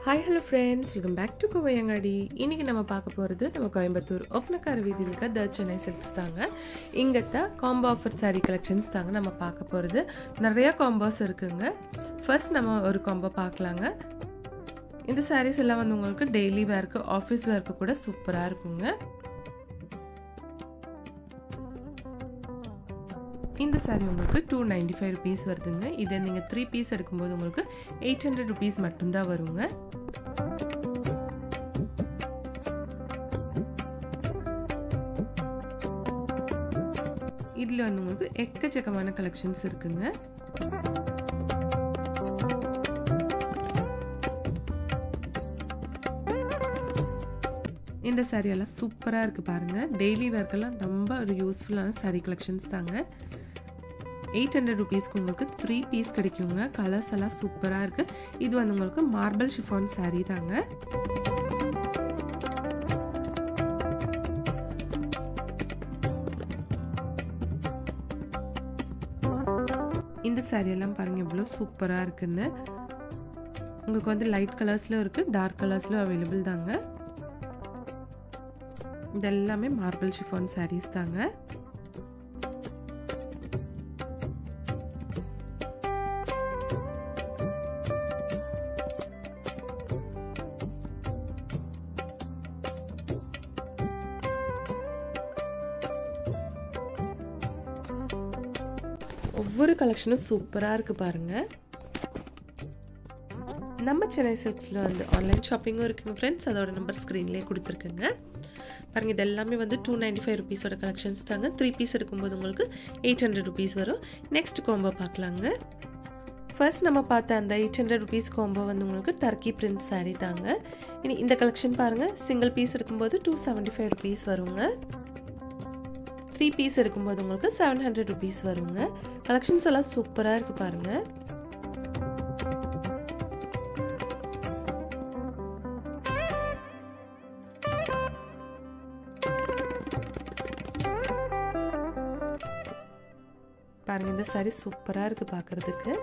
Hi hello friends, welcome back to Kovaiyangadi. இன்றைக்கி நம்ம பார்க்க போகிறது நம்ம கோயம்புத்தூர் ஒப்பனக்கார வீதியில் இருக்க த சென்னை சில்க்ஸ் தாங்க. இங்கே தான் காம்போ ஆஃபர் சாரீ கலெக்ஷன்ஸ் தாங்க நம்ம பார்க்க போகிறது. நிறையா காம்போஸ் இருக்குங்க. ஃபர்ஸ்ட் நம்ம ஒரு காம்போ பார்க்கலாங்க. இந்த சாரீஸ் எல்லாம் வந்து உங்களுக்கு டெய்லி வேர்க்கு, ஆஃபீஸ் வேர்க்கு கூட சூப்பராக இருக்குங்க. இந்த சாரீ உங்களுக்கு 295 rupees வருதுங்க. இதை நீங்கள் 3 பீஸ் எடுக்கும்போது உங்களுக்கு 800 rupees மட்டும்தான் வருங்க. இதில் வந்து உங்களுக்கு எக்கச்சக்கமான கலெக்ஷன்ஸ் இருக்குங்க. இந்த சாரீ எல்லாம் சூப்பராக இருக்குது பாருங்கள். டெய்லி வேர்க்கெல்லாம் ரொம்ப ஒரு யூஸ்ஃபுல்லான சாரீ கலெக்ஷன்ஸ் தாங்க. 800 rupeesக்கு உங்களுக்கு 3 பீஸ் கிடைக்குங்க. கலர்ஸ் எல்லாம் சூப்பராக இருக்குது. இது வந்து உங்களுக்கு மார்பிள் ஷிஃபான் சாரீ தாங்க. இந்த சாரீ எல்லாம் பாருங்கள் எவ்வளோ சூப்பராக இருக்குன்னு. உங்களுக்கு வந்து லைட் கலர்ஸில் இருக்குது, டார்க் கலர்ஸில் அவைலபிள் தாங்க. இதெல்லாமே மார்பிள் ஷிஃபான் சாரீஸ் தாங்க. ஒவ்வொரு கலெக்ஷனும் சூப்பராக இருக்குது பாருங்கள். நம்ம சென்னை சில்க்ஸில் வந்து ஆன்லைன் ஷாப்பிங்கும் இருக்குங்க ஃப்ரெண்ட்ஸ். அதோட நம்பர் ஸ்க்ரீன்லேயே கொடுத்துருக்குங்க பாருங்கள். இது எல்லாமே வந்து 295 rupeesோட கலெக்ஷன்ஸ் தாங்க. 3 பீஸ் எடுக்கும்போது உங்களுக்கு 800 rupees வரும். நெக்ஸ்ட் காம்போ பார்க்கலாங்க. ஃபர்ஸ்ட் நம்ம பார்த்த அந்த 800 rupees காம்போ வந்து உங்களுக்கு டர்க்கி பிரிண்ட் சாரீ தாங்க. இனி இந்த கலெக்ஷன் பாருங்கள். சிங்கிள் பீஸ் எடுக்கும்போது 275 rupees வருங்க. 3 பீஸ் எடுக்கும்போது உங்களுக்கு 700 rupees வருங்க. கலெக்ஷன்ஸ் எல்லாம் சூப்பராக இருக்குது பாருங்கள். பாருங்க, இந்த சாரீ சூப்பராக இருக்குது பார்க்குறதுக்கு.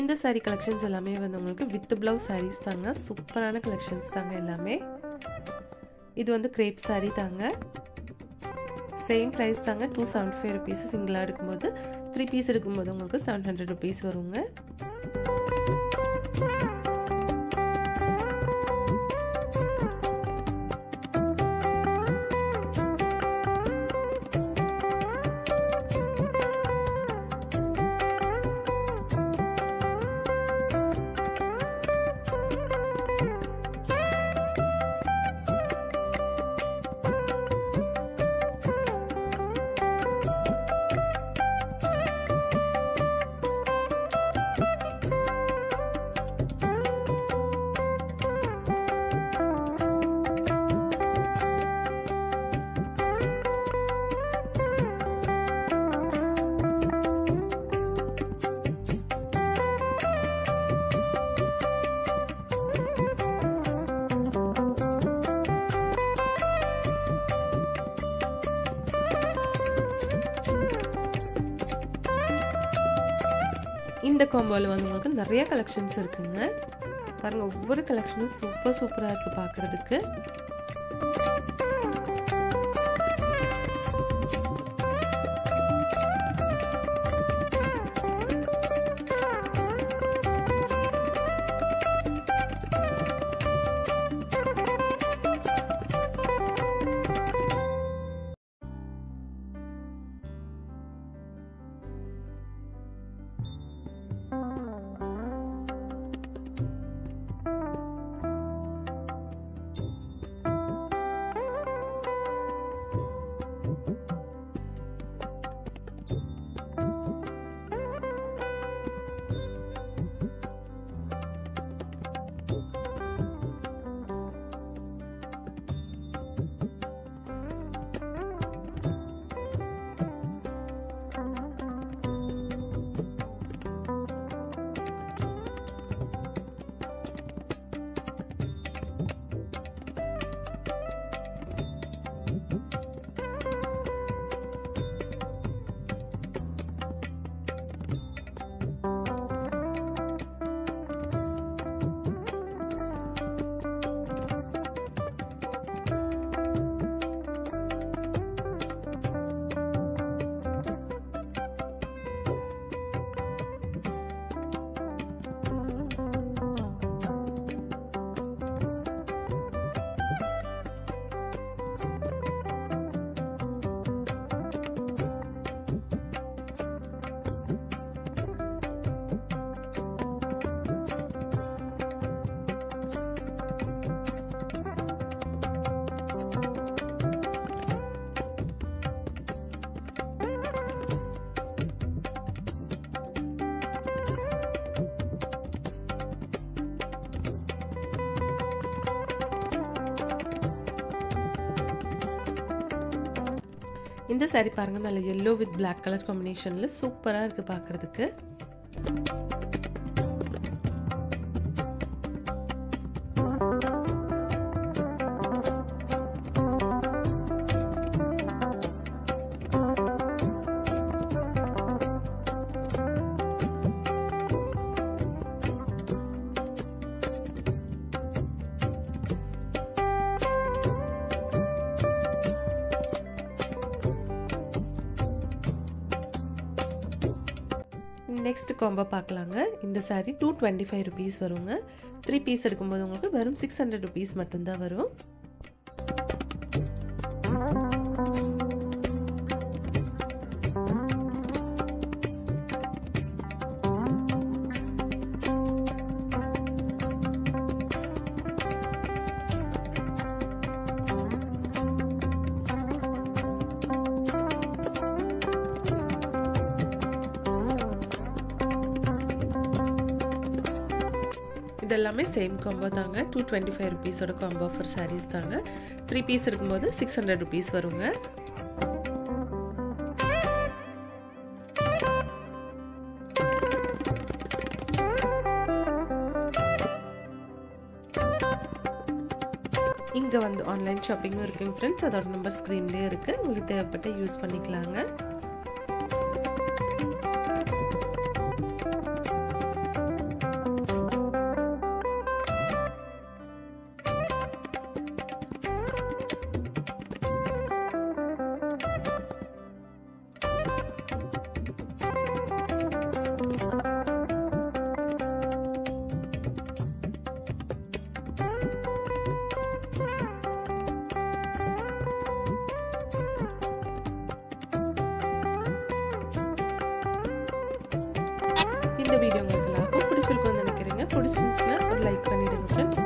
இந்த சாரீ கலெக்ஷன்ஸ் எல்லாமே வந்து உங்களுக்கு வித் பிளவுஸ் சாரீஸ் தாங்க. சூப்பரான கலெக்ஷன்ஸ் தாங்க எல்லாமே. இது வந்து கிரேப் சாரீ தாங்க. சேம் ப்ரைஸ் தாங்க. 275 rupees சிங்கிளாக எடுக்கும்போது. 3 பீஸ் எடுக்கும்போது உங்களுக்கு 700 rupees வருங்க. இந்த காம்போவில் வந்து உங்களுக்கு நிறைய கலெக்ஷன்ஸ் இருக்குங்க பாருங்கள். ஒவ்வொரு கலெக்ஷனும் சூப்பராக இருக்குது பார்க்குறதுக்கு. இந்த saree பாருங்க நல்ல yellow with black color combinationல சூப்பரா இருக்கு பார்க்கிறதுக்கு. நெக்ஸ்ட் காம்போ பார்க்கலாங்க. இந்த saree 225 rupees வருங்க. 3 பீஸ் எடுக்கும்போது உங்களுக்கு வெறும் 600 rupees மட்டும் தான் வரும். இதெல்லாமே சேம் காம்போ தாங்க. 225 rupees ஓட காம்போ ஆஃபர் sarees தாங்க. 3 பீஸ் எடுக்கும்போது 600 rupees வருங்க. இங்க வந்து ஆன்லைன் ஷாப்பிங்கும் இருக்குங்க ஃப்ரெண்ட்ஸ். அதோட நம்பர் ஸ்க்ரீன்லேயே இருக்கு. உங்களுக்கு தேவைப்பட்ட யூஸ் பண்ணிக்கலாங்க. இந்த வீடியோ உங்களுக்கு எல்லாருக்கும் பிடிச்சிருக்கும்னு நினைக்கிறேங்க. பிடிச்சிருந்துச்சுன்னா ஒரு லைக் பண்ணிடுங்க ஃப்ரெண்ட்ஸ்.